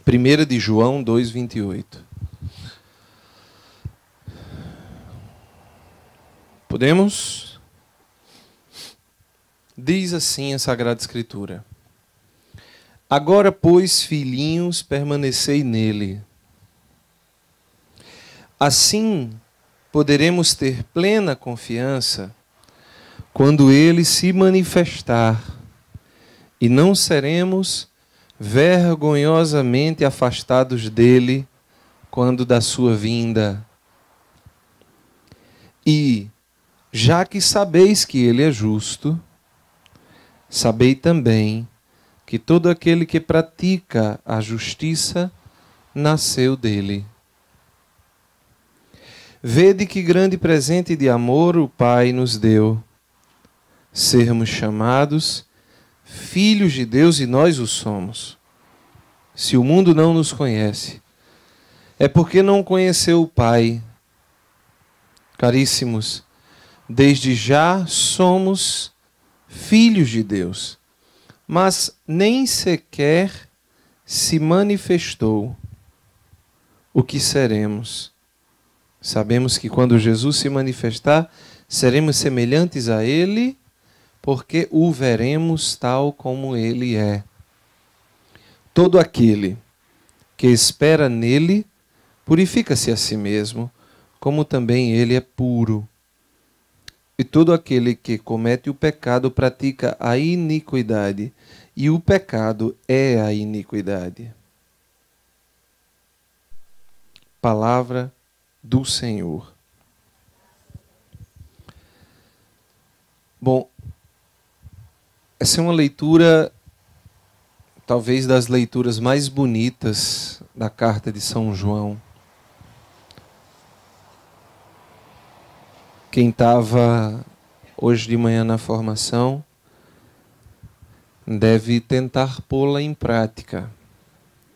1 de João 2:28. Podemos? Diz assim a Sagrada Escritura: Agora, pois, filhinhos, permanecei nele. Assim poderemos ter plena confiança quando ele se manifestar, e não seremos vergonhosamente afastados dele quando da sua vinda. E, já que sabeis que ele é justo, sabei também que todo aquele que pratica a justiça nasceu dele. Vede que grande presente de amor o Pai nos deu, sermos chamados filhos de Deus, e nós o somos. Se o mundo não nos conhece, é porque não conheceu o Pai. Caríssimos, desde já somos filhos de Deus, mas nem sequer se manifestou o que seremos. Sabemos que quando Jesus se manifestar, seremos semelhantes a Ele, porque o veremos tal como Ele é. Todo aquele que espera nele, purifica-se a si mesmo, como também Ele é puro. E todo aquele que comete o pecado pratica a iniquidade, e o pecado é a iniquidade. Palavra do Senhor. Bom, essa é uma leitura, talvez das leituras mais bonitas da carta de São João. Quem estava hoje de manhã na formação deve tentar pô-la em prática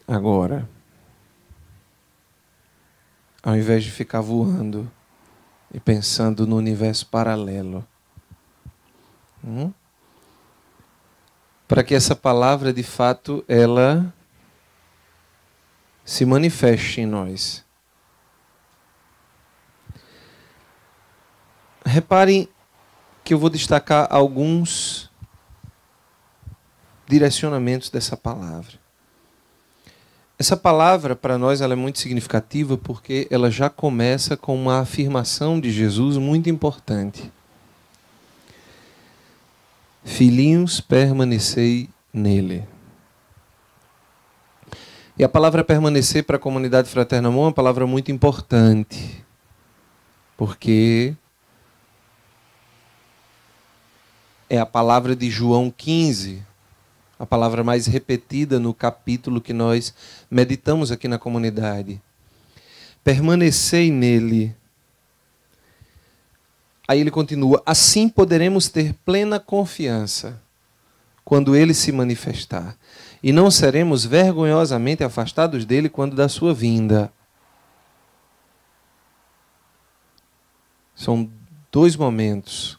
agora, ao invés de ficar voando e pensando no universo paralelo. Para que essa palavra, de fato, ela se manifeste em nós. Reparem que eu vou destacar alguns direcionamentos dessa palavra. Essa palavra, para nós, ela é muito significativa porque ela já começa com uma afirmação de Jesus muito importante. Filhinhos, permanecei nele. E a palavra permanecer para a comunidade Fraterno Amor é uma palavra muito importante, porque é a palavra de João 15, a palavra mais repetida no capítulo que nós meditamos aqui na comunidade. Permanecei nele. Aí ele continua: assim poderemos ter plena confiança quando ele se manifestar, e não seremos vergonhosamente afastados dele quando da sua vinda. São dois momentos.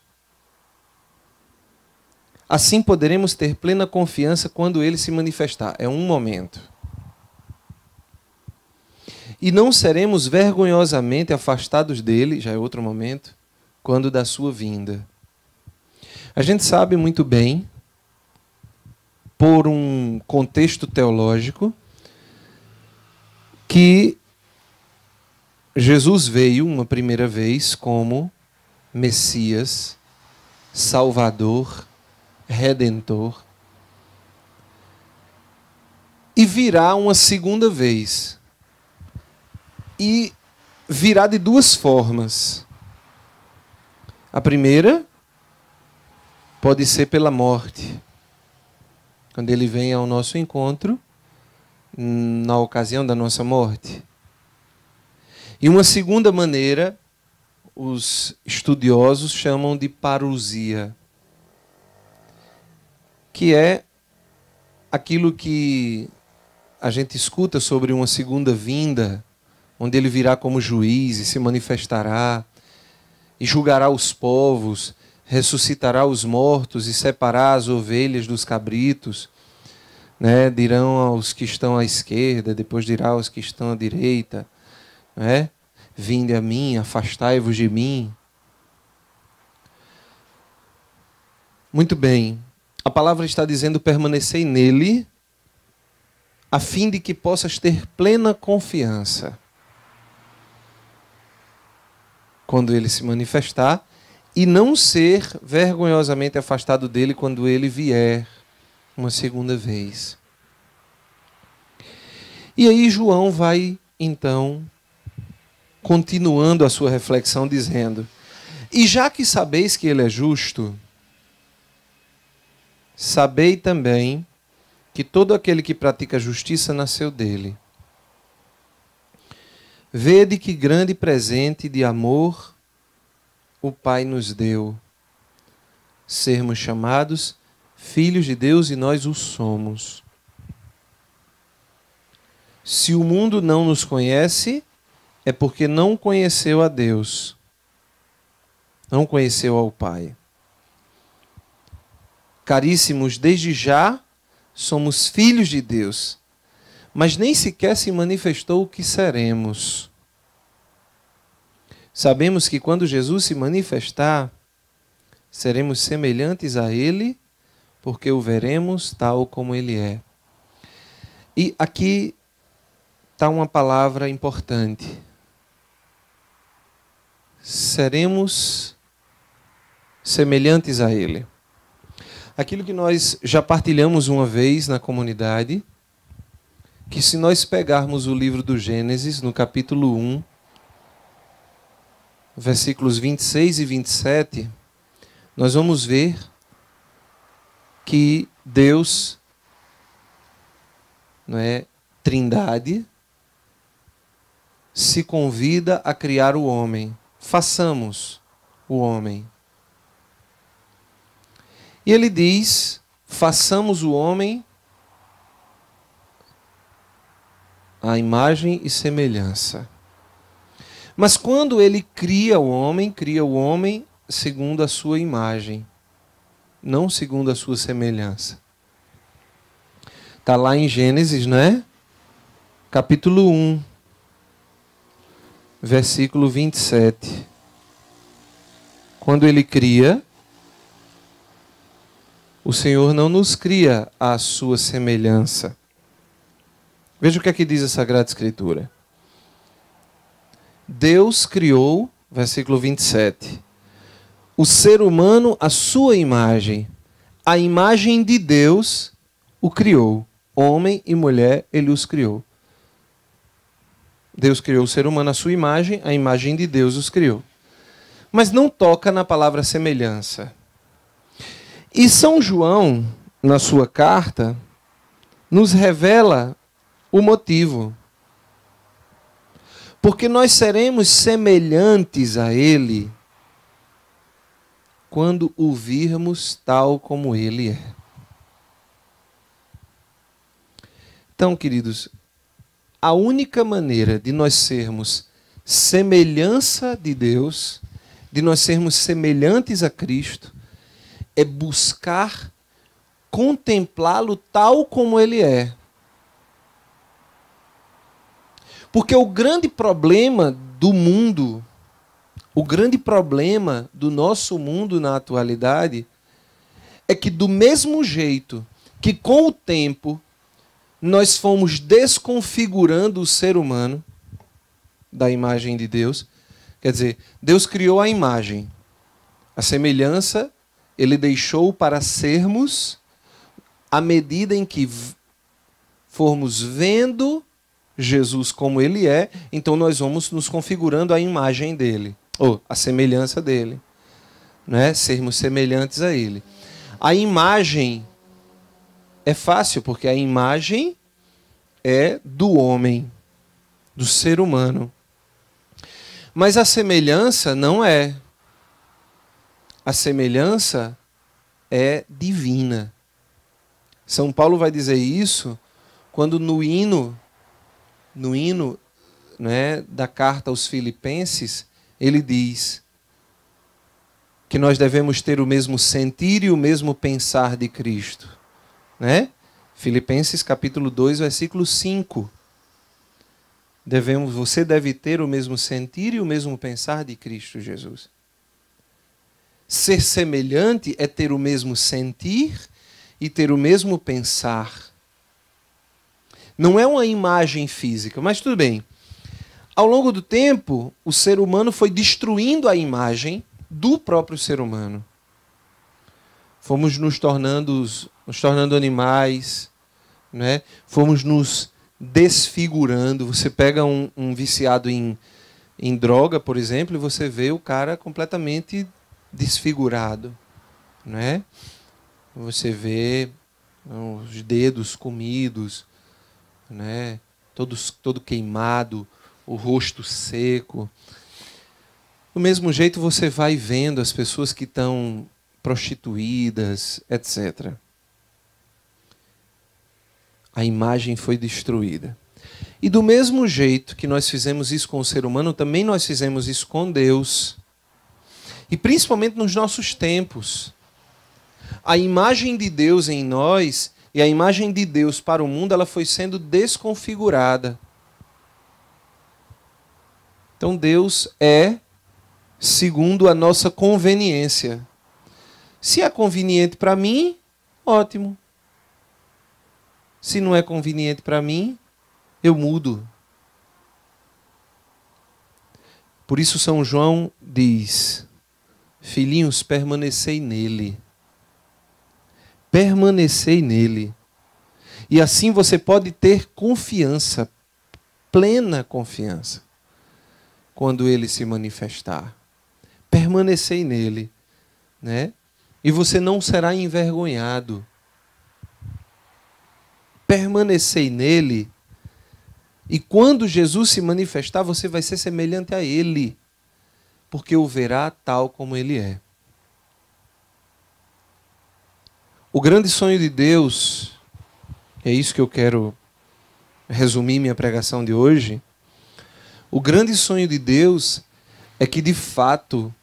Assim poderemos ter plena confiança quando ele se manifestar. É um momento. E não seremos vergonhosamente afastados dele, já é outro momento, quando da sua vinda. A gente sabe muito bem, por um contexto teológico, que Jesus veio uma primeira vez como Messias, Salvador, Redentor, e virá uma segunda vez. E virá de duas formas. A primeira pode ser pela morte, quando ele vem ao nosso encontro na ocasião da nossa morte. E uma segunda maneira, os estudiosos chamam de parousia, que é aquilo que a gente escuta sobre uma segunda vinda, onde ele virá como juiz e se manifestará, e julgará os povos, ressuscitará os mortos e separará as ovelhas dos cabritos. né? Dirão aos que estão à esquerda, depois dirá aos que estão à direita, né? Vinde a mim, afastai-vos de mim. Muito bem. A palavra está dizendo: permanecei nele, a fim de que possas ter plena confiança quando ele se manifestar, e não ser vergonhosamente afastado dele quando ele vier uma segunda vez. E aí João vai, então, continuando a sua reflexão, dizendo: e já que sabeis que ele é justo, sabei também que todo aquele que pratica justiça nasceu dele. Vede que grande presente de amor o Pai nos deu, sermos chamados filhos de Deus, e nós o somos. Se o mundo não nos conhece, é porque não conheceu a Deus, não conheceu ao Pai. Caríssimos, desde já somos filhos de Deus, mas nem sequer se manifestou o que seremos. Sabemos que quando Jesus se manifestar, seremos semelhantes a Ele, porque o veremos tal como Ele é. E aqui está uma palavra importante. Seremos semelhantes a Ele. Aquilo que nós já partilhamos uma vez na comunidade, que se nós pegarmos o livro do Gênesis, no capítulo 1, versículos 26 e 27, nós vamos ver que Deus, não é, Trindade, se convida a criar o homem. Façamos o homem. E ele diz: façamos o homem à imagem e semelhança. Mas quando ele cria o homem segundo a sua imagem, não segundo a sua semelhança. Está lá em Gênesis, né? Capítulo 1, versículo 27. Quando ele cria, o Senhor não nos cria à sua semelhança. Veja o que é que diz a Sagrada Escritura. Deus criou, versículo 27, o ser humano à sua imagem. A imagem de Deus o criou. Homem e mulher, ele os criou. Deus criou o ser humano à sua imagem, a imagem de Deus os criou. Mas não toca na palavra semelhança. E São João, na sua carta, nos revela o motivo. Porque nós seremos semelhantes a Ele quando o virmos tal como Ele é. Então, queridos, a única maneira de nós sermos semelhança de Deus, de nós sermos semelhantes a Cristo, é buscar contemplá-lo tal como Ele é. Porque o grande problema do mundo, o grande problema do nosso mundo na atualidade, é que do mesmo jeito que com o tempo nós fomos desconfigurando o ser humano da imagem de Deus, quer dizer, Deus criou a imagem, a semelhança Ele deixou para sermos à medida em que formos vendo Jesus como Ele é, então nós vamos nos configurando à imagem dEle, ou à semelhança dEle, né? Sermos semelhantes a Ele. A imagem é fácil, porque a imagem é do homem, do ser humano. Mas a semelhança não é. A semelhança é divina. São Paulo vai dizer isso quando no hino, né, da carta aos Filipenses, ele diz que nós devemos ter o mesmo sentir e o mesmo pensar de Cristo, né? Filipenses capítulo 2, versículo 5. Você deve ter o mesmo sentir e o mesmo pensar de Cristo Jesus. Ser semelhante é ter o mesmo sentir e ter o mesmo pensar. Não é uma imagem física, mas tudo bem. Ao longo do tempo, o ser humano foi destruindo a imagem do próprio ser humano. Fomos nos tornando animais, né? Fomos nos desfigurando. Você pega um viciado em droga, por exemplo, e você vê o cara completamente desfigurado, né? Você vê os dedos comidos, né? Todo queimado, o rosto seco. Do mesmo jeito você vai vendo as pessoas que estão prostituídas, etc. A imagem foi destruída. E do mesmo jeito que nós fizemos isso com o ser humano, também nós fizemos isso com Deus. E principalmente nos nossos tempos. A imagem de Deus em nós e a imagem de Deus para o mundo, ela foi sendo desconfigurada. Então Deus é segundo a nossa conveniência. Se é conveniente para mim, ótimo. Se não é conveniente para mim, eu mudo. Por isso São João diz: filhinhos, permanecei nele. Permanecei nele. E assim você pode ter confiança, plena confiança, quando ele se manifestar. Permanecei nele, né? E você não será envergonhado. Permanecei nele. E quando Jesus se manifestar, você vai ser semelhante a ele, porque o verá tal como ele é. O grande sonho de Deus, é isso que eu quero resumir minha pregação de hoje. O grande sonho de Deus é que, de fato,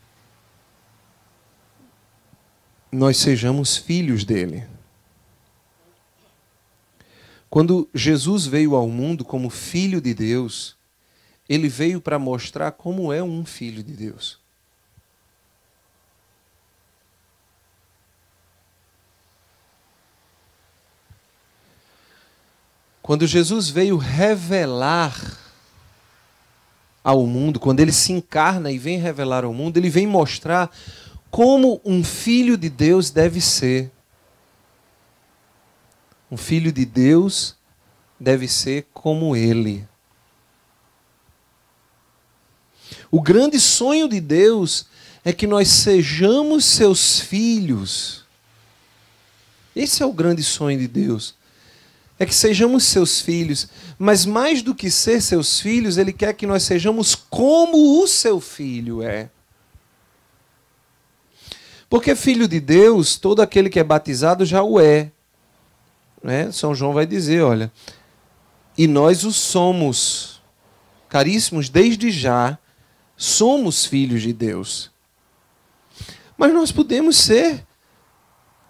nós sejamos filhos dele. Quando Jesus veio ao mundo como filho de Deus, ele veio para mostrar como é um filho de Deus. Quando Jesus veio revelar ao mundo, quando ele se encarna e vem revelar ao mundo, ele vem mostrar como um filho de Deus deve ser. Um filho de Deus deve ser como ele. O grande sonho de Deus é que nós sejamos seus filhos. Esse é o grande sonho de Deus. É que sejamos seus filhos. Mas mais do que ser seus filhos, ele quer que nós sejamos como o seu filho é. Porque filho de Deus, todo aquele que é batizado já o é. Né? São João vai dizer, olha, e nós o somos, caríssimos, desde já, somos filhos de Deus. Mas nós podemos ser,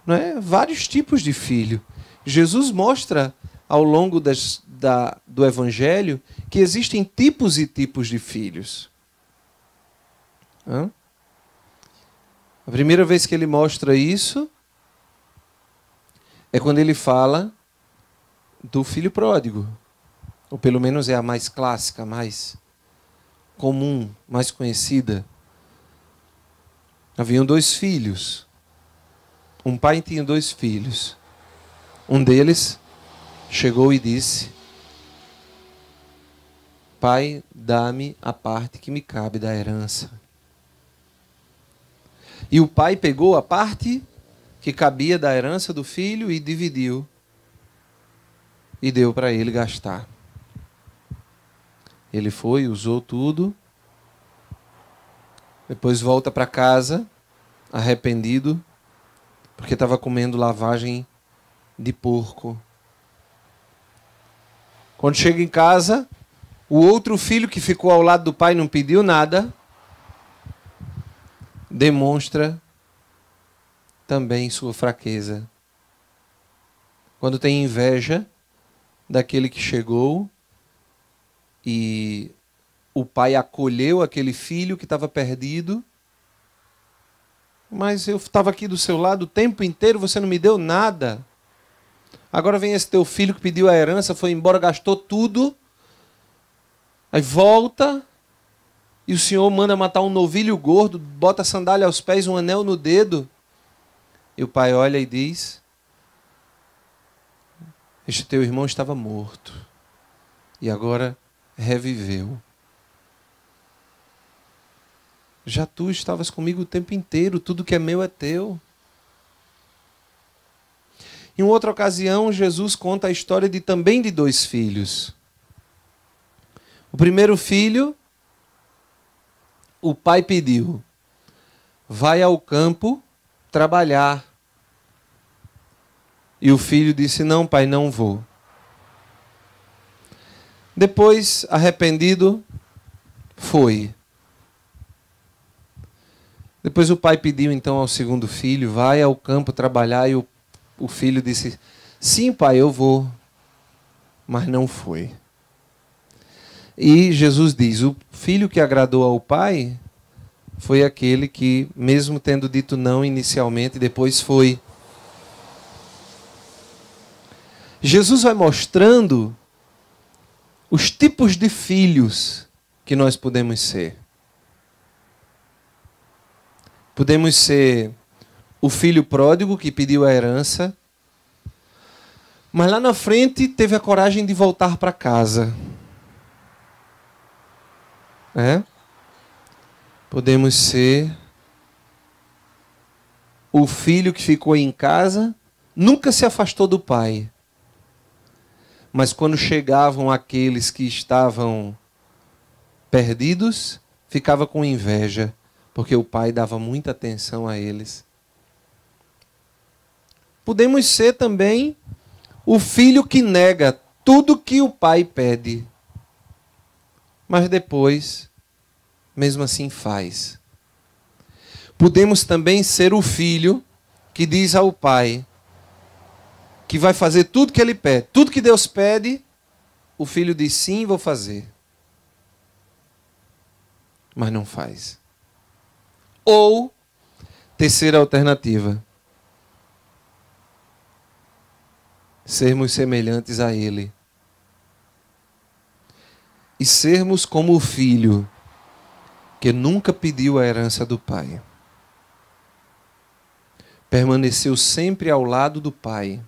não é, vários tipos de filho. Jesus mostra ao longo do Evangelho que existem tipos e tipos de filhos. A primeira vez que ele mostra isso é quando ele fala do filho pródigo. Ou pelo menos é a mais clássica, mais comum, mais conhecida. Haviam 2 filhos. Um pai tinha 2 filhos. Um deles chegou e disse: Pai, dá-me a parte que me cabe da herança. E o pai pegou a parte que cabia da herança do filho e dividiu. E deu para ele gastar. Ele foi, usou tudo. Depois volta para casa, arrependido, porque estava comendo lavagem de porco. Quando chega em casa, o outro filho que ficou ao lado do pai não pediu nada, demonstra também sua fraqueza. Quando tem inveja daquele que chegou e o pai acolheu aquele filho que estava perdido. Mas eu estava aqui do seu lado o tempo inteiro, você não me deu nada. Agora vem esse teu filho que pediu a herança, foi embora, gastou tudo. Aí volta e o Senhor manda matar um novilho gordo, bota a sandália aos pés, um anel no dedo. E o pai olha e diz: este teu irmão estava morto e agora reviveu. Já tu estavas comigo o tempo inteiro, tudo que é meu é teu. Em outra ocasião, Jesus conta a história também de 2 filhos. O primeiro filho, o pai pediu: vai ao campo trabalhar. E o filho disse: não, pai, não vou. Depois, arrependido, foi. Depois o pai pediu então ao segundo filho: vai ao campo trabalhar. E o filho disse: sim, pai, eu vou. Mas não foi. E Jesus diz: o filho que agradou ao pai foi aquele que, mesmo tendo dito não inicialmente, depois foi. Jesus vai mostrando os tipos de filhos que nós podemos ser. Podemos ser o filho pródigo que pediu a herança, mas lá na frente teve a coragem de voltar para casa. Podemos ser o filho que ficou em casa, nunca se afastou do pai. Mas quando chegavam aqueles que estavam perdidos, ficava com inveja, porque o pai dava muita atenção a eles. Podemos ser também o filho que nega tudo que o pai pede, mas depois, mesmo assim, faz. Podemos também ser o filho que diz ao pai que vai fazer tudo que ele pede. Tudo que Deus pede, o filho diz: sim, vou fazer. Mas não faz. Ou, terceira alternativa, sermos semelhantes a ele. E sermos como o filho que nunca pediu a herança do pai. Permaneceu sempre ao lado do pai.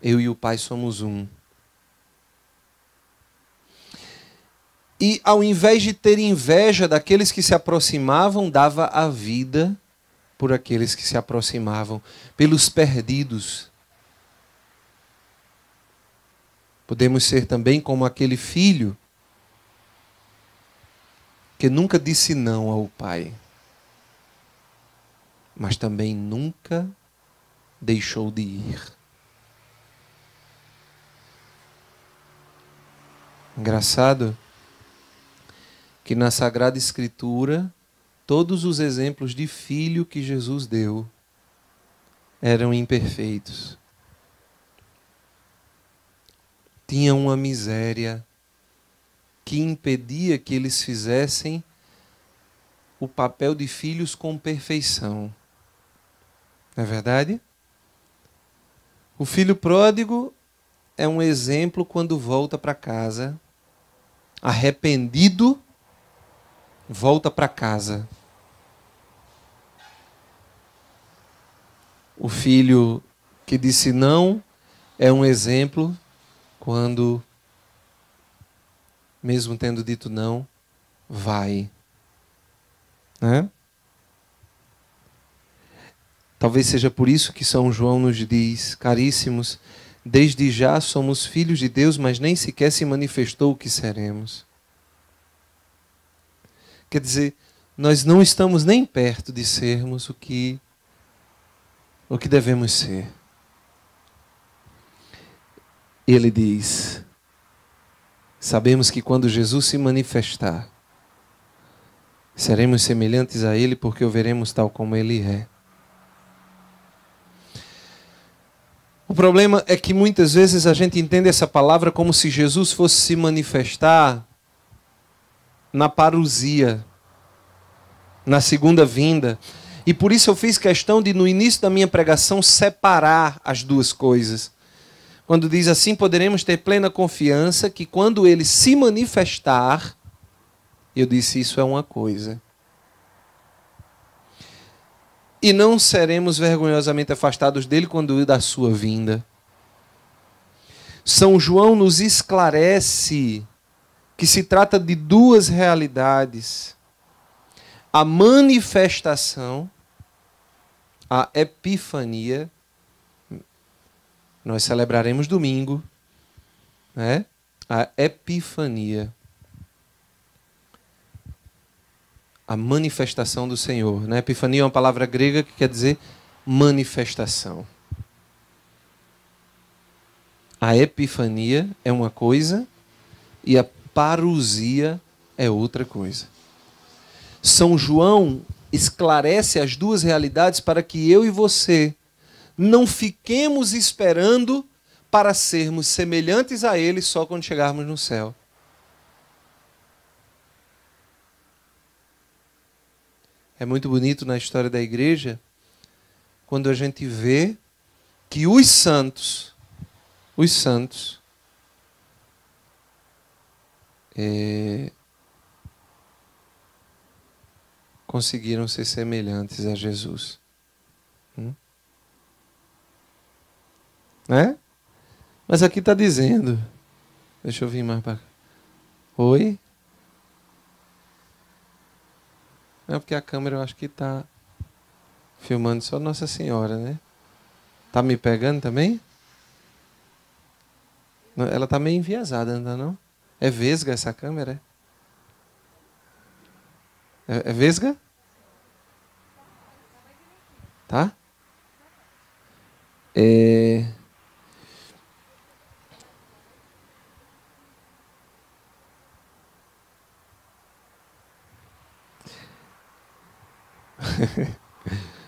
Eu e o pai somos um. E ao invés de ter inveja daqueles que se aproximavam, dava a vida por aqueles que se aproximavam, pelos perdidos. Podemos ser também como aquele filho que nunca disse não ao pai, mas também nunca deixou de ir. Engraçado que na Sagrada Escritura, todos os exemplos de filho que Jesus deu eram imperfeitos. Tinham uma miséria que impedia que eles fizessem o papel de filhos com perfeição. Não é verdade? O filho pródigo é um exemplo quando volta para casa, arrependido, volta para casa. O filho que disse não é um exemplo quando, mesmo tendo dito não, vai. Né? Talvez seja por isso que São João nos diz: caríssimos, desde já somos filhos de Deus, mas nem sequer se manifestou o que seremos. Quer dizer, nós não estamos nem perto de sermos o que devemos ser. Ele diz: sabemos que quando Jesus se manifestar, seremos semelhantes a Ele, porque o veremos tal como Ele é. O problema é que muitas vezes a gente entende essa palavra como se Jesus fosse se manifestar na parousia, na segunda vinda. E por isso eu fiz questão de, no início da minha pregação, separar as duas coisas. Quando diz assim, poderemos ter plena confiança que quando ele se manifestar, eu disse, isso é uma coisa. E não seremos vergonhosamente afastados dele quando da sua vinda. São João nos esclarece que se trata de duas realidades. A manifestação, a epifania, nós celebraremos domingo, né? A epifania. A manifestação do Senhor. Né? Epifania é uma palavra grega que quer dizer manifestação. A epifania é uma coisa e a parousia é outra coisa. São João esclarece as duas realidades para que eu e você não fiquemos esperando para sermos semelhantes a ele só quando chegarmos no céu. É muito bonito na história da igreja quando a gente vê que os santos conseguiram ser semelhantes a Jesus. Né? Mas aqui está dizendo, deixa eu vir mais para cá. Oi? Não, porque a câmera eu acho que está filmando só Nossa Senhora, né? Tá me pegando também? Ela tá meio enviesada, não tá não? É vesga essa câmera? É vesga? Tá?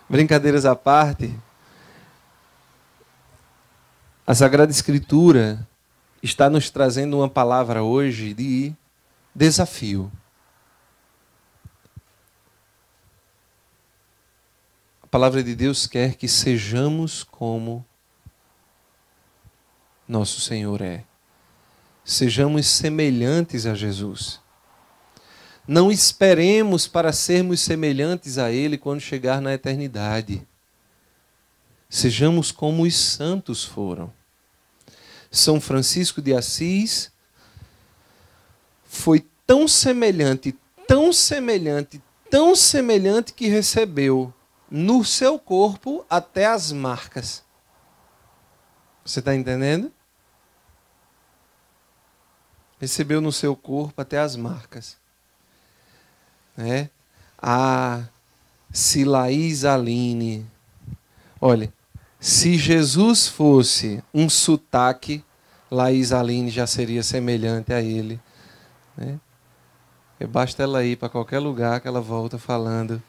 Brincadeiras à parte, a Sagrada Escritura está nos trazendo uma palavra hoje de desafio. A palavra de Deus quer que sejamos como nosso Senhor é. Sejamos semelhantes a Jesus. Não esperemos para sermos semelhantes a Ele quando chegar na eternidade. Sejamos como os santos foram. São Francisco de Assis foi tão semelhante, tão semelhante, tão semelhante que recebeu no seu corpo até as marcas. Você está entendendo? Recebeu no seu corpo até as marcas. Né? A Silaís Aline. Olha, se Jesus fosse um sotaque, Laís Aline já seria semelhante a ele. Né? Basta ela ir para qualquer lugar que ela volta falando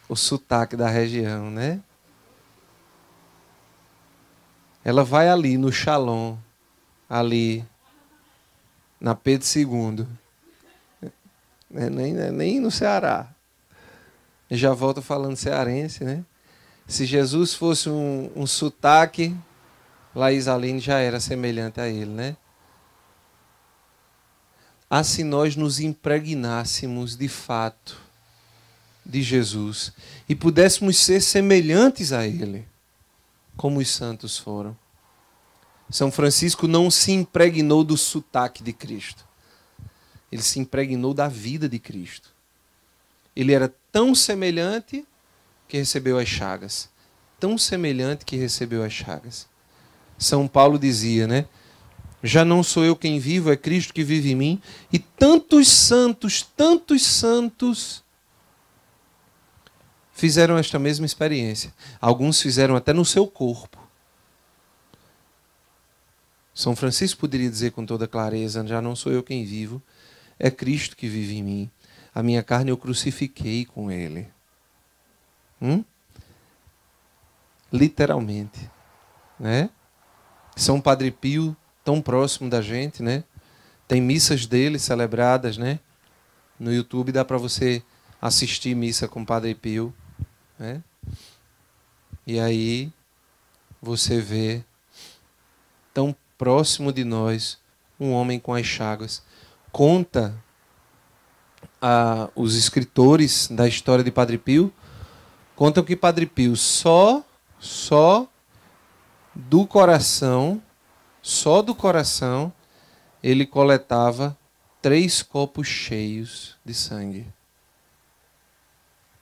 o sotaque da região, né? Ela vai ali no Shalom, ali na Pedro II, nem no Ceará. E já volta falando cearense, né? Se Jesus fosse um sotaque, Laís Aline já era semelhante a ele, né? Ah, se nós nos impregnássemos de fato de Jesus e pudéssemos ser semelhantes a ele, como os santos foram. São Francisco não se impregnou do sotaque de Cristo. Ele se impregnou da vida de Cristo. Ele era tão semelhante que recebeu as chagas. Tão semelhante que recebeu as chagas. São Paulo dizia, né? Já não sou eu quem vivo, é Cristo que vive em mim. E tantos santos fizeram esta mesma experiência. Alguns fizeram até no seu corpo. São Francisco poderia dizer com toda clareza, já não sou eu quem vivo, é Cristo que vive em mim. A minha carne eu crucifiquei com Ele. Literalmente. né? São Padre Pio, tão próximo da gente, né? Tem missas dele celebradas, né? No YouTube dá para você assistir missa com Padre Pio, né? E aí você vê tão próximo de nós um homem com as chagas. Conta os escritores da história de Padre Pio, contam que Padre Pio só do coração, ele coletava 3 copos cheios de sangue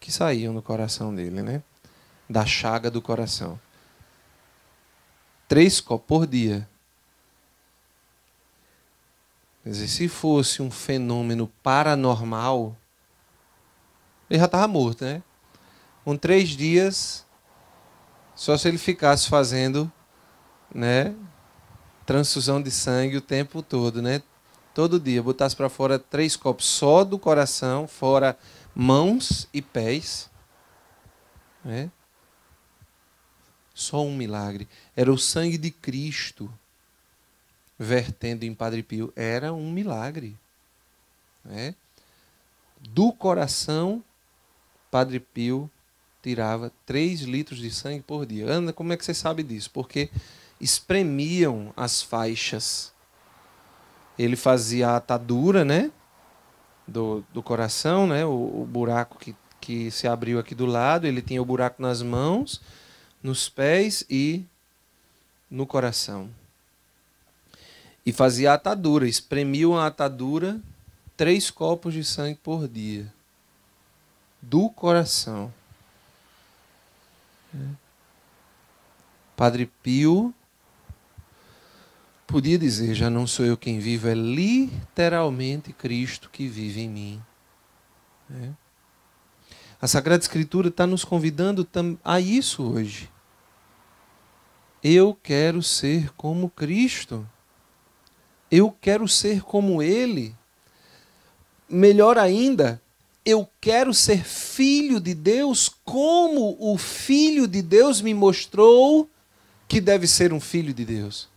que saíam do coração dele, né? Da chaga do coração. 3 copos por dia. Quer dizer, se fosse um fenômeno paranormal, ele já estava morto, né? Com 3 dias, só se ele ficasse fazendo, né, transfusão de sangue o tempo todo, né? Todo dia, botasse para fora 3 copos só do coração, fora mãos e pés, né? Só um milagre. Era o sangue de Cristo vertendo em Padre Pio. Era um milagre, né? Do coração, Padre Pio tirava 3 litros de sangue por dia. Ana, como é que você sabe disso? Porque espremiam as faixas. Ele fazia a atadura, né, do coração, né, o buraco que se abriu aqui do lado. Ele tinha o buraco nas mãos, nos pés e no coração. E fazia a atadura, espremiam a atadura, 3 copos de sangue por dia. Do coração. Padre Pio podia dizer, já não sou eu quem vivo, é literalmente Cristo que vive em mim. A Sagrada Escritura está nos convidando a isso hoje. Eu quero ser como Cristo. Eu quero ser como Ele. Melhor ainda, eu quero ser filho de Deus como o Filho de Deus me mostrou que deve ser um filho de Deus.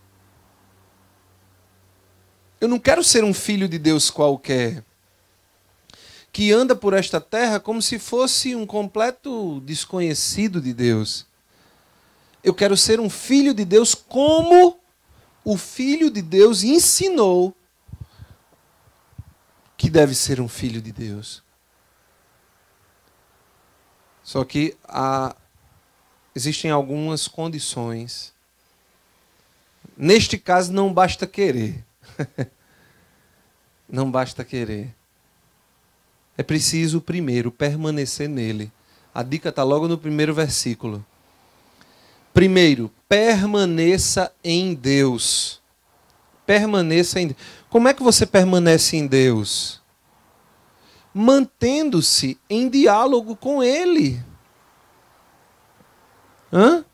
Eu não quero ser um filho de Deus qualquer, que anda por esta terra como se fosse um completo desconhecido de Deus. Eu quero ser um filho de Deus como o Filho de Deus ensinou que deve ser um filho de Deus. Só que existem algumas condições. Neste caso, não basta querer. Não basta querer. É preciso, primeiro, permanecer nele. A dica está logo no primeiro versículo. Primeiro, permaneça em Deus. Permaneça em Deus. Como é que você permanece em Deus? Mantendo-se em diálogo com Ele. Hã?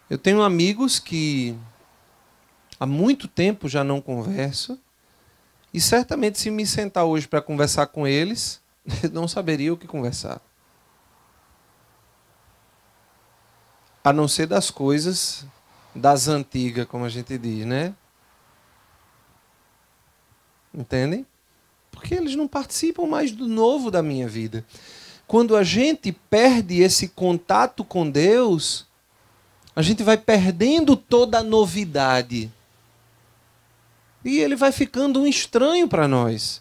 Eu tenho amigos que há muito tempo já não converso, e certamente se me sentar hoje para conversar com eles, eu não saberia o que conversar. A não ser das coisas das antigas, como a gente diz, né? Entendem? Porque eles não participam mais do novo da minha vida. Quando a gente perde esse contato com Deus, a gente vai perdendo toda a novidade. E ele vai ficando um estranho para nós.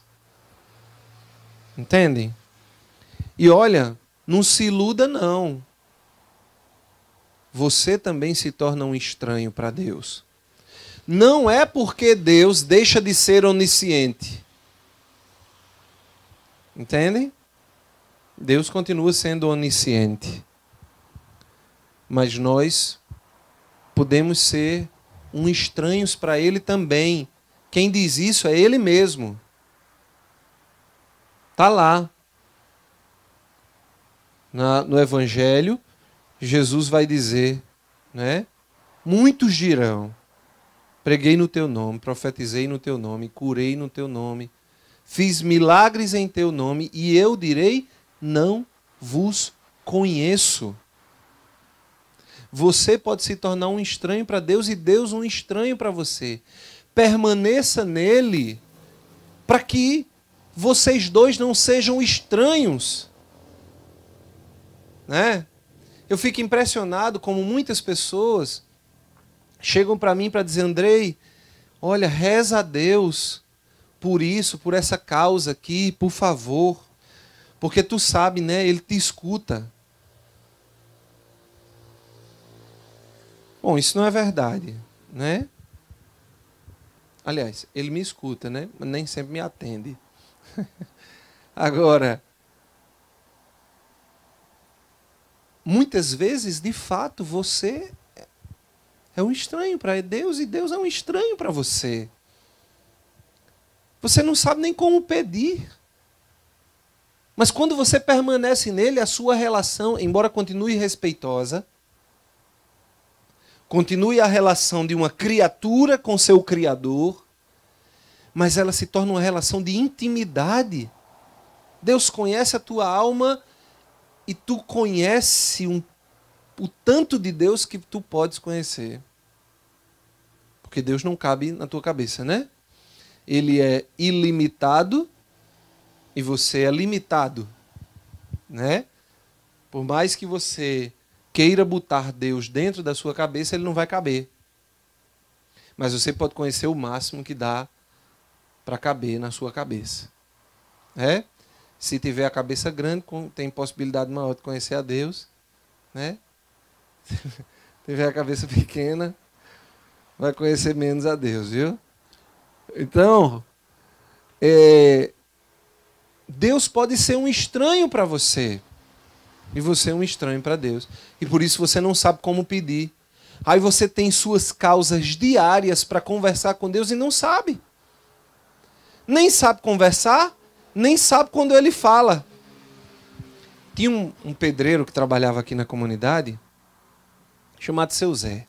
Entendem? E olha, não se iluda não. Você também se torna um estranho para Deus. Não é porque Deus deixa de ser onisciente. Entendem? Deus continua sendo onisciente. Mas nós podemos ser estranhos para Ele também. Quem diz isso é Ele mesmo. Está lá. No Evangelho, Jesus vai dizer, né? Muitos dirão, preguei no teu nome, profetizei no teu nome, curei no teu nome, fiz milagres em teu nome, e eu direi, não vos conheço. Você pode se tornar um estranho para Deus e Deus um estranho para você. Permaneça nele para que vocês dois não sejam estranhos. Né? Eu fico impressionado como muitas pessoas chegam para mim para dizer, Andrei, olha, reza a Deus por isso, por essa causa aqui, por favor. Porque tu sabe, né? Ele te escuta. Bom, isso não é verdade, né? Aliás, ele me escuta, né? Mas nem sempre me atende. Agora, muitas vezes, de fato, você é um estranho para Deus e Deus é um estranho para você. Você não sabe nem como pedir. Mas quando você permanece nele, a sua relação, embora continue respeitosa, continue a relação de uma criatura com seu Criador, mas ela se torna uma relação de intimidade. Deus conhece a tua alma e tu conhece o tanto de Deus que tu podes conhecer. Porque Deus não cabe na tua cabeça, né? Ele é ilimitado e você é limitado, né? Por mais que você queira botar Deus dentro da sua cabeça, ele não vai caber. Mas você pode conhecer o máximo que dá para caber na sua cabeça. Né? Se tiver a cabeça grande, tem possibilidade maior de conhecer a Deus. Né? Se tiver a cabeça pequena, vai conhecer menos a Deus, viu? Então, Deus pode ser um estranho para você. E você é um estranho para Deus. E por isso você não sabe como pedir. Aí você tem suas causas diárias para conversar com Deus e não sabe. Nem sabe conversar, nem sabe quando ele fala. Tinha um pedreiro que trabalhava aqui na comunidade, chamado Seu Zé.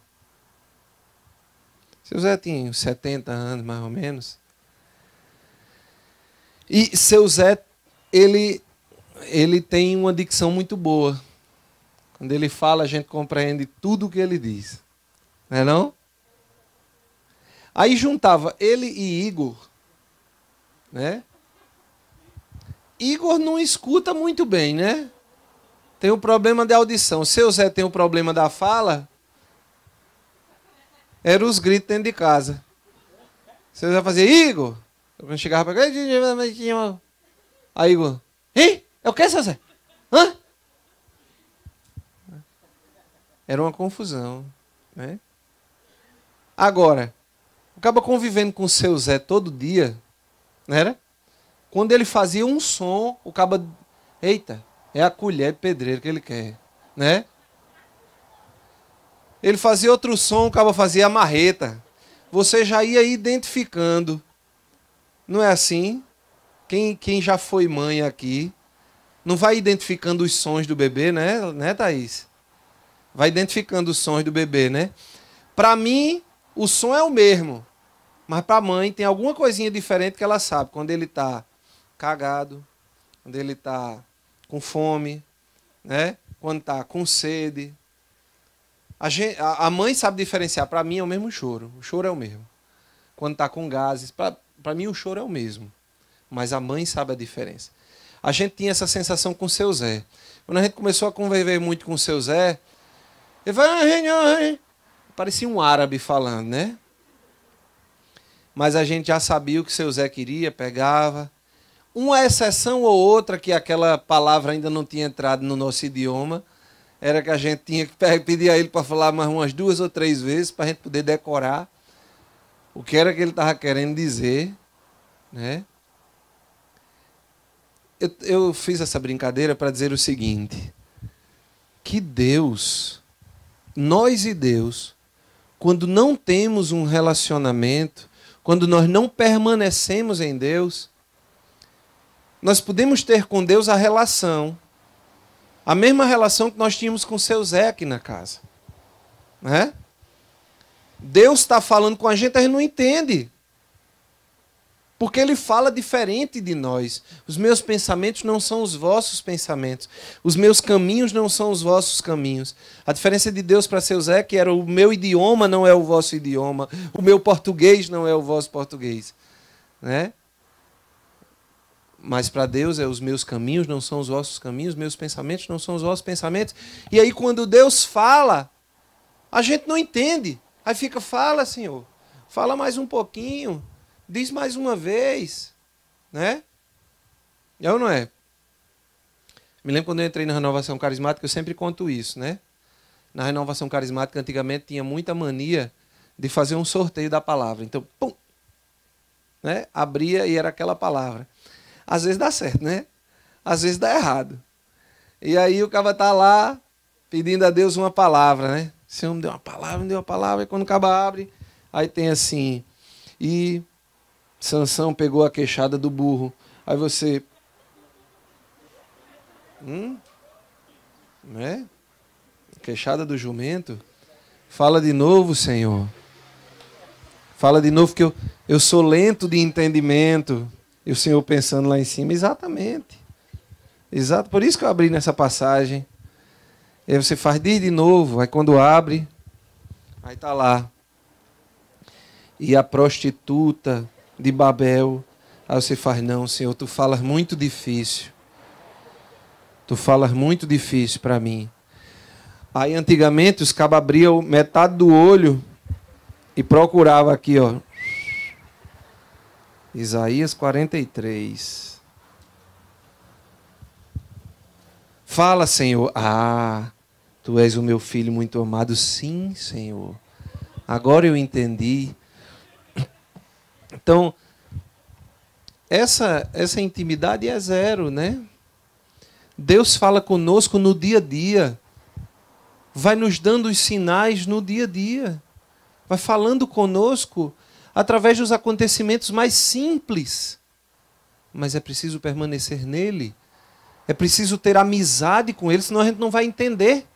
Seu Zé tinha uns 70 anos, mais ou menos. E Seu Zé, ele tem uma dicção muito boa. Quando ele fala, a gente compreende tudo o que ele diz. Não é não? Aí juntava ele e Igor. Né? Igor não escuta muito bem, né? Tem um problema de audição. Seu Zé tem um problema da fala. Era os gritos dentro de casa. Seu Zé fazia, Igor! Quando chegava para cá, aí Igor, hein? É o que, seu Zé? Hã? Era uma confusão. Né? Agora, acaba convivendo com o seu Zé todo dia, não era? Quando ele fazia um som, o caba, eita, é a colher de pedreiro que ele quer, né? Ele fazia outro som, o caba fazia a marreta. Você já ia identificando. Não é assim? Quem já foi mãe aqui, não vai identificando os sons do bebê, né, Thaís? Vai identificando os sons do bebê, né? Para mim, o som é o mesmo. Mas para a mãe tem alguma coisinha diferente que ela sabe. Quando ele está cagado, quando ele está com fome, né? Quando está com sede. A mãe sabe diferenciar. Para mim é o mesmo choro. O choro é o mesmo. Quando está com gases. Para mim o choro é o mesmo. Mas a mãe sabe a diferença. A gente tinha essa sensação com o seu Zé. Quando a gente começou a conviver muito com o seu Zé, ele vai, parecia um árabe falando, né? Mas a gente já sabia o que o seu Zé queria, pegava. Uma exceção ou outra que aquela palavra ainda não tinha entrado no nosso idioma, era que a gente tinha que pedir a ele para falar mais umas 2 ou 3 vezes para a gente poder decorar o que era que ele estava querendo dizer, né? Eu fiz essa brincadeira para dizer o seguinte, que Deus, nós e Deus, quando não temos um relacionamento, quando nós não permanecemos em Deus, nós podemos ter com Deus a mesma relação que nós tínhamos com o seu Zé aqui na casa. Né? Deus está falando com a gente não entende. Porque ele fala diferente de nós. Os meus pensamentos não são os vossos pensamentos. Os meus caminhos não são os vossos caminhos. A diferença de Deus para seu Zé é que era o meu idioma não é o vosso idioma. O meu português não é o vosso português. Né? Mas para Deus os meus caminhos não são os vossos caminhos. Os meus pensamentos não são os vossos pensamentos. E aí quando Deus fala, a gente não entende. Aí fica, fala, Senhor. Fala mais um pouquinho. Diz mais uma vez, né? É ou não é? Me lembro quando eu entrei na Renovação Carismática, eu sempre conto isso, né? Na Renovação Carismática, antigamente, tinha muita mania de fazer um sorteio da palavra. Então, pum! Né? Abria e era aquela palavra. Às vezes dá certo, né? Às vezes dá errado. E aí o cara tá lá pedindo a Deus uma palavra, né? O Senhor me deu uma palavra, me deu uma palavra. E quando o cara abre, aí tem assim... E... Sansão pegou a queixada do burro. Aí você... Né? Queixada do jumento. Fala de novo, Senhor. Fala de novo que eu sou lento de entendimento. E o Senhor pensando lá em cima. Exatamente. Exato. Por isso que eu abri nessa passagem. E aí você faz de novo. Aí quando abre, aí está lá. E a prostituta de Babel. Aí você faz, não, Senhor, tu falas muito difícil. Tu falas muito difícil para mim. Aí antigamente os cabas abriam metade do olho e procuravam aqui, ó. Isaías 43. Fala, Senhor. Ah, tu és o meu filho muito amado. Sim, Senhor. Agora eu entendi. Então, essa intimidade é zero, né? Deus fala conosco no dia a dia. Vai nos dando os sinais no dia a dia. Vai falando conosco através dos acontecimentos mais simples. Mas é preciso permanecer nele. É preciso ter amizade com ele, senão a gente não vai entender.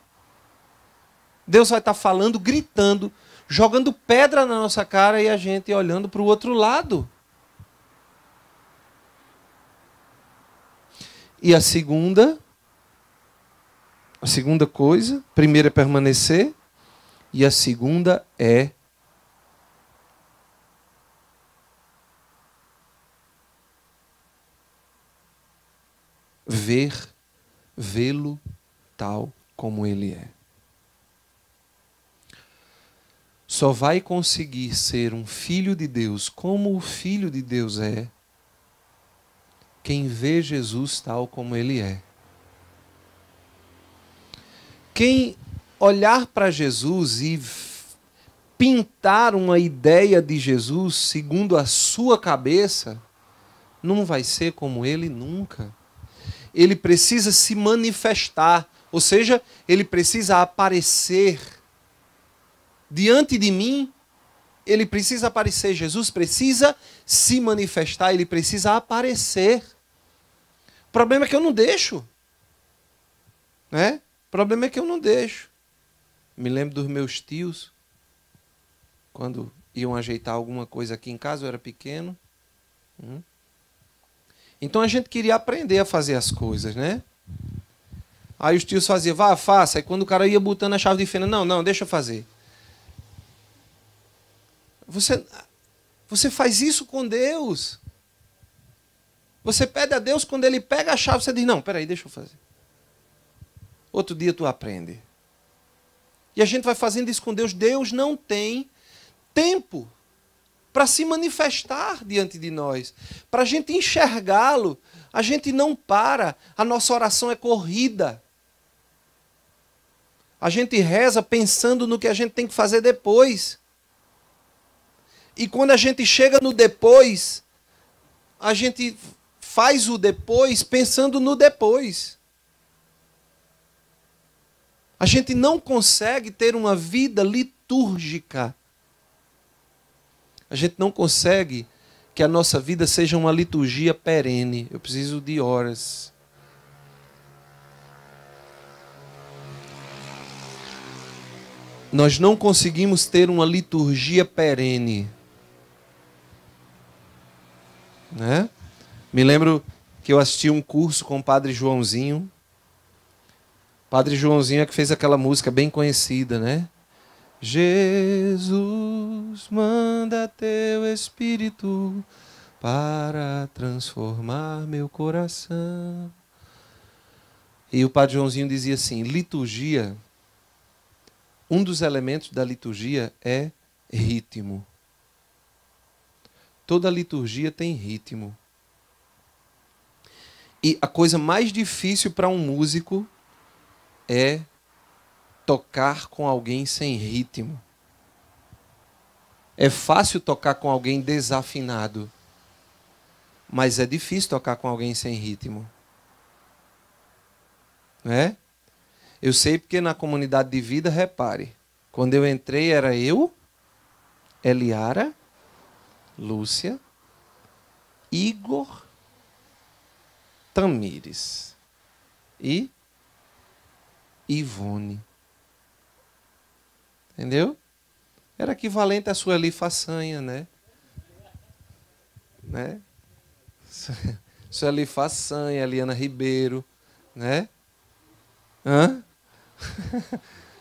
Deus vai estar falando, gritando, jogando pedra na nossa cara e a gente olhando para o outro lado. E a segunda coisa, primeiro é permanecer, e a segunda é vê-lo tal como ele é. Só vai conseguir ser um filho de Deus como o Filho de Deus é quem vê Jesus tal como ele é. Quem olhar para Jesus e pintar uma ideia de Jesus segundo a sua cabeça, não vai ser como ele nunca. Ele precisa se manifestar, ou seja, ele precisa aparecer diante de mim. Ele precisa aparecer, Jesus precisa se manifestar, ele precisa aparecer. O problema é que eu não deixo. Né? O problema é que eu não deixo. Me lembro dos meus tios, quando iam ajeitar alguma coisa aqui em casa, eu era pequeno. Então a gente queria aprender a fazer as coisas, né? Aí os tios faziam, vá, faça. Aí quando o cara ia botando a chave de fenda, não, deixa eu fazer. Você faz isso com Deus. Você pede a Deus, quando ele pega a chave, você diz, não, peraí, deixa eu fazer. Outro dia tu aprende. E a gente vai fazendo isso com Deus. Deus não tem tempo para se manifestar diante de nós. Para a gente enxergá-lo, a gente não para. A nossa oração é corrida. A gente reza pensando no que a gente tem que fazer depois. E quando a gente chega no depois, a gente faz o depois pensando no depois. A gente não consegue ter uma vida litúrgica. A gente não consegue que a nossa vida seja uma liturgia perene. Eu preciso de horas. Nós não conseguimos ter uma liturgia perene. né? Me lembro que eu assisti um curso com o Padre Joãozinho. Padre Joãozinho é que fez aquela música bem conhecida, né? Jesus, manda teu Espírito para transformar meu coração. E o Padre Joãozinho dizia assim, liturgia, um dos elementos da liturgia é ritmo. Toda liturgia tem ritmo. E a coisa mais difícil para um músico é tocar com alguém sem ritmo. É fácil tocar com alguém desafinado, mas é difícil tocar com alguém sem ritmo. Né? Eu sei porque na comunidade de vida, repare, quando eu entrei era eu, Eliara, Lúcia, Igor, Tamires e Ivone. Entendeu? Era equivalente à Sueli Façanha, né? Sueli Façanha, Eliana Ribeiro, né? Hã?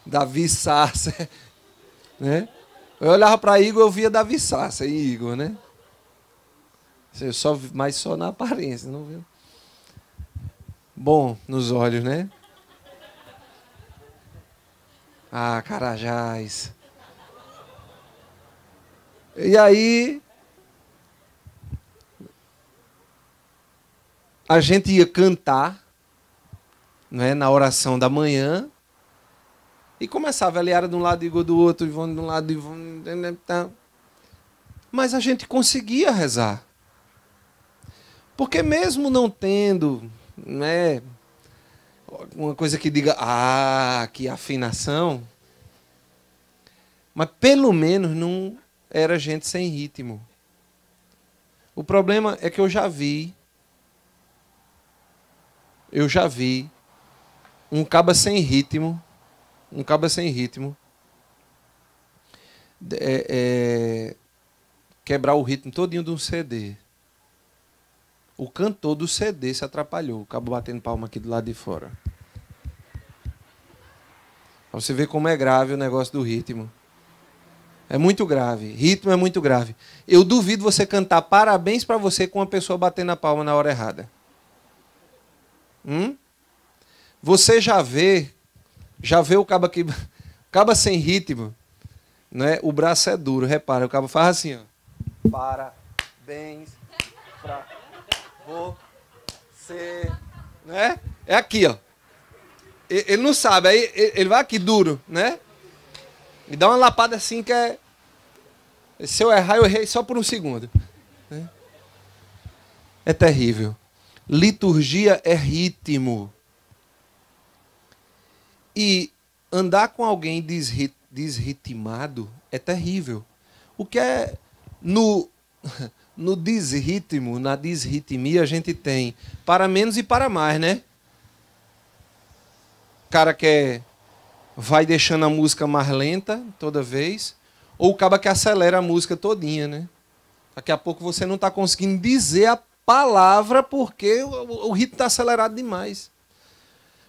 Davi Sassa, né? Eu olhava para Igor, eu via Davi Sassa e Igor, né? Mas só na aparência, não viu? Bom nos olhos, né? Ah, Carajás. E aí, a gente ia cantar, né, na oração da manhã, e começava a Eliara de um lado, Igor do outro, Ivone de um lado, Ivone... Mas a gente conseguia rezar. Porque mesmo não tendo, né, uma coisa que diga, que afinação, mas pelo menos não era gente sem ritmo. O problema é que eu já vi um caba sem ritmo, quebrar o ritmo todinho de um CD. O cantor do CD se atrapalhou, o cabo batendo palma aqui do lado de fora. Pra você ver como é grave o negócio do ritmo. É muito grave. Ritmo é muito grave. Eu duvido você cantar parabéns para você com uma pessoa batendo a palma na hora errada. Você já vê o cabo aqui, cabo sem ritmo, né? O braço é duro, repara, o cabo faz assim, ó. Parabéns pra você, né? É aqui, ó. Ele não sabe, aí ele vai aqui duro, né? E dá uma lapada assim que é... Se eu errar, eu errei só por um segundo. É terrível. Liturgia é ritmo. E andar com alguém desritimado é terrível. O que é... No desritmo, na desritmia, a gente tem para menos e para mais, né? O cara vai deixando a música mais lenta toda vez, ou o cara que acelera a música todinha, né? Daqui a pouco você não está conseguindo dizer a palavra porque o ritmo está acelerado demais.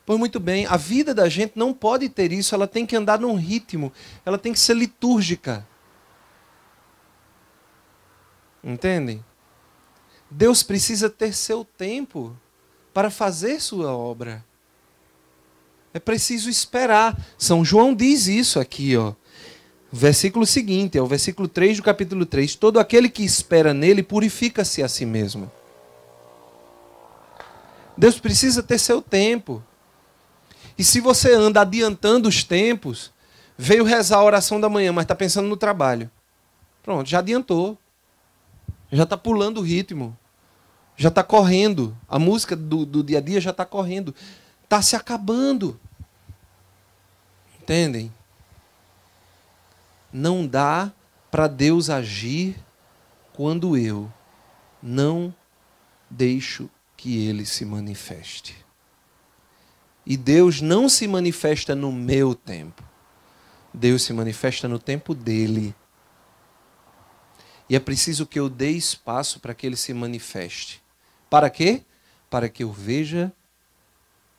Pois muito bem, a vida da gente não pode ter isso, ela tem que andar num ritmo, ela tem que ser litúrgica. Entendem? Deus precisa ter seu tempo para fazer sua obra. É preciso esperar. São João diz isso aqui, ó. Versículo seguinte, é o versículo 3 do capítulo 3. Todo aquele que espera nele purifica-se a si mesmo. Deus precisa ter seu tempo. E se você anda adiantando os tempos, veio rezar a oração da manhã, mas está pensando no trabalho. Pronto, já adiantou. Já está pulando o ritmo. Já está correndo. A música do dia a dia já está correndo. Está se acabando. Entendem? Não dá para Deus agir quando eu não deixo que Ele se manifeste. E Deus não se manifesta no meu tempo. Deus se manifesta no tempo dEle. E é preciso que eu dê espaço para que ele se manifeste. Para quê? Para que eu veja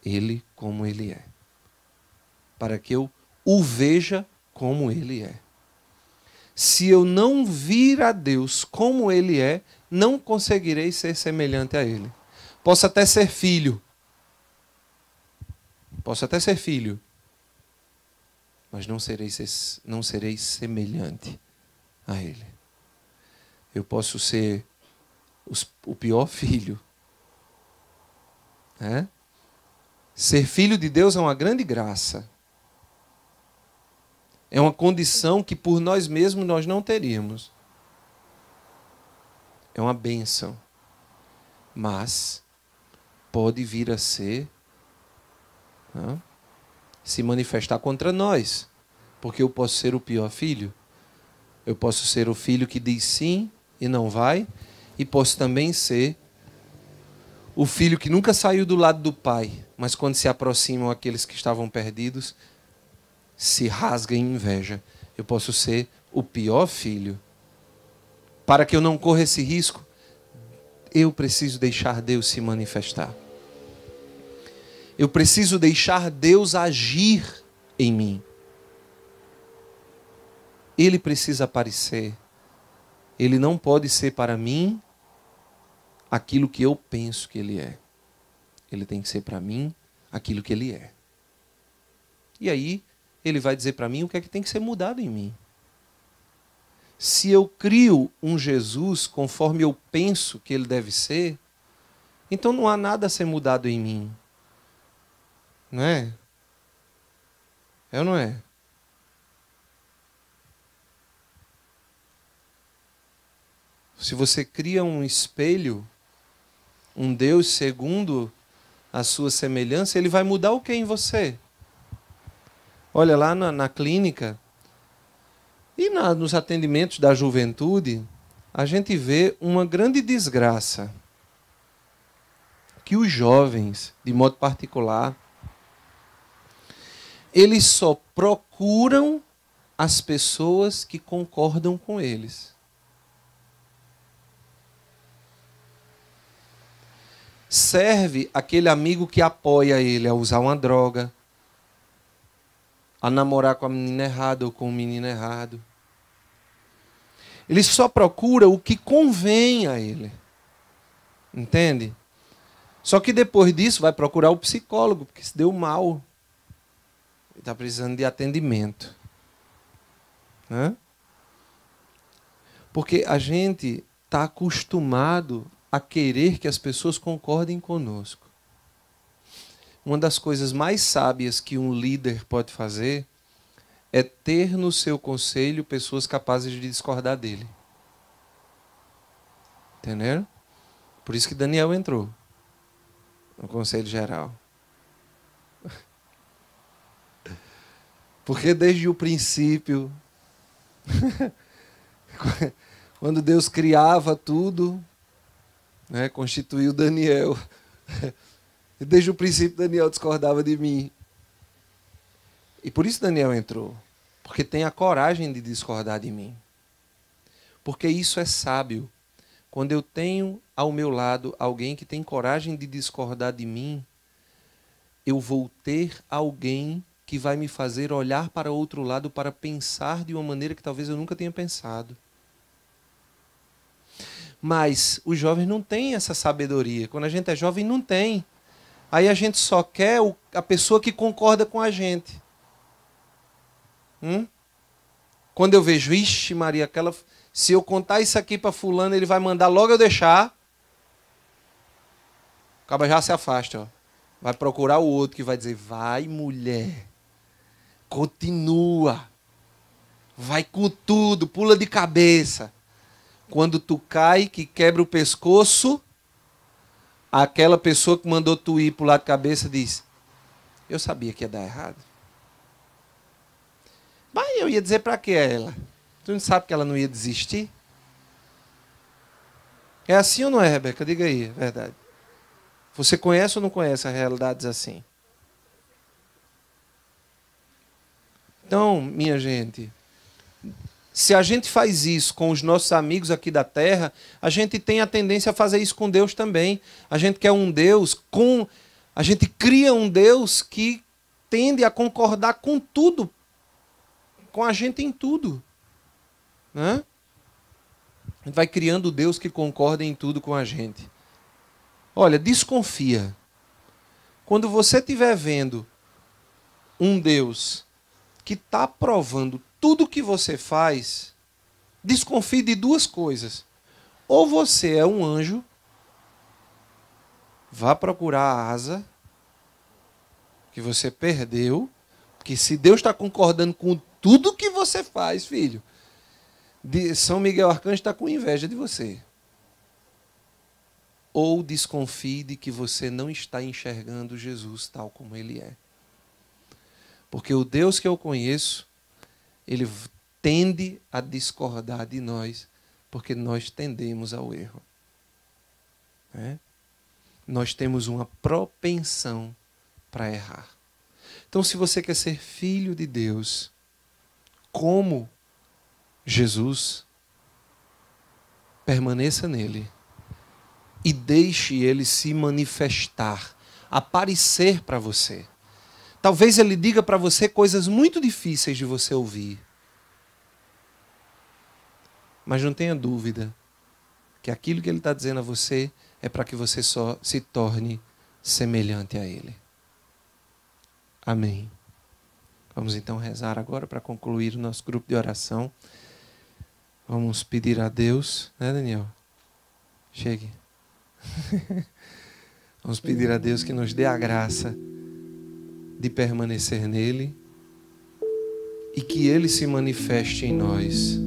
ele como ele é. Para que eu o veja como ele é. Se eu não vir a Deus como ele é, não conseguirei ser semelhante a ele. Posso até ser filho. Posso até ser filho. Mas não serei semelhante a ele. Eu posso ser o pior filho. Ser filho de Deus é uma grande graça. É uma condição que por nós mesmos nós não teríamos. É uma bênção. Mas pode vir a ser, se manifestar contra nós. Porque eu posso ser o pior filho. Eu posso ser o filho que diz sim e não vai. E posso também ser o filho que nunca saiu do lado do pai. Mas quando se aproximam aqueles que estavam perdidos, se rasga em inveja. Eu posso ser o pior filho. Para que eu não corra esse risco, eu preciso deixar Deus se manifestar. Eu preciso deixar Deus agir em mim. Ele precisa aparecer. Ele não pode ser para mim aquilo que eu penso que ele é. Ele tem que ser para mim aquilo que ele é. E aí, ele vai dizer para mim o que é que tem que ser mudado em mim. Se eu crio um Jesus conforme eu penso que ele deve ser, então não há nada a ser mudado em mim. Não é? É ou não é? Se você cria um espelho, um Deus segundo a sua semelhança, ele vai mudar o que em você? Olha, lá na clínica e nos atendimentos da juventude, a gente vê uma grande desgraça. Que os jovens, de modo particular, eles só procuram as pessoas que concordam com eles. Serve aquele amigo que apoia ele a usar uma droga, a namorar com a menina errada ou com o menino errado. Ele só procura o que convém a ele. Entende? Só que depois disso vai procurar o psicólogo, porque se deu mal. Ele está precisando de atendimento. Porque a gente está acostumado a querer que as pessoas concordem conosco. Uma das coisas mais sábias que um líder pode fazer é ter no seu conselho pessoas capazes de discordar dele. Entenderam? Por isso que Daniel entrou no conselho geral. Porque desde o princípio, quando Deus criava tudo, constituiu Daniel. E desde o princípio Daniel discordava de mim. E por isso Daniel entrou. Porque tem a coragem de discordar de mim. Porque isso é sábio. Quando eu tenho ao meu lado alguém que tem coragem de discordar de mim, eu vou ter alguém que vai me fazer olhar para outro lado para pensar de uma maneira que talvez eu nunca tenha pensado. Mas os jovens não têm essa sabedoria. Quando a gente é jovem, não tem. Aí a gente só quer a pessoa que concorda com a gente. Quando eu vejo, ixi, Maria, se eu contar isso aqui para fulano, ele vai mandar logo eu deixar. O cara já se afasta. Ó. Vai procurar o outro que vai dizer, vai, mulher. Continua. Vai com tudo, pula de cabeça. Quando tu cai, que quebra o pescoço, aquela pessoa que mandou tu ir pular de cabeça diz, eu sabia que ia dar errado. Mas eu ia dizer para que ela? Tu não sabe que ela não ia desistir? É assim ou não é, Rebeca? Diga aí, é verdade. Você conhece ou não conhece as realidades assim? Então, minha gente, Se a gente faz isso com os nossos amigos aqui da terra, a gente tem a tendência a fazer isso com Deus também. A gente quer um Deus com... A gente cria um Deus que tende a concordar com tudo, com a gente em tudo. Né? A gente vai criando Deus que concorda em tudo com a gente. Olha, desconfia. Quando você estiver vendo um Deus que está aprovando tudo que você faz, desconfie de duas coisas. Ou você é um anjo, vá procurar a asa que você perdeu, porque se Deus está concordando com tudo que você faz, filho, São Miguel Arcanjo está com inveja de você. Ou desconfie de que você não está enxergando Jesus tal como ele é. Porque o Deus que eu conheço, ele tende a discordar de nós, porque nós tendemos ao erro. Né? Nós temos uma propensão para errar. Então, se você quer ser filho de Deus, como Jesus, permaneça nele e deixe ele se manifestar, aparecer para você. Talvez ele diga para você coisas muito difíceis de você ouvir. Mas não tenha dúvida que aquilo que ele está dizendo a você é para que você só se torne semelhante a ele. Amém. Vamos então rezar agora para concluir o nosso grupo de oração. Vamos pedir a Deus, né, Daniel? Chegue. Vamos pedir a Deus que nos dê a graça de permanecer nele e que ele se manifeste em nós.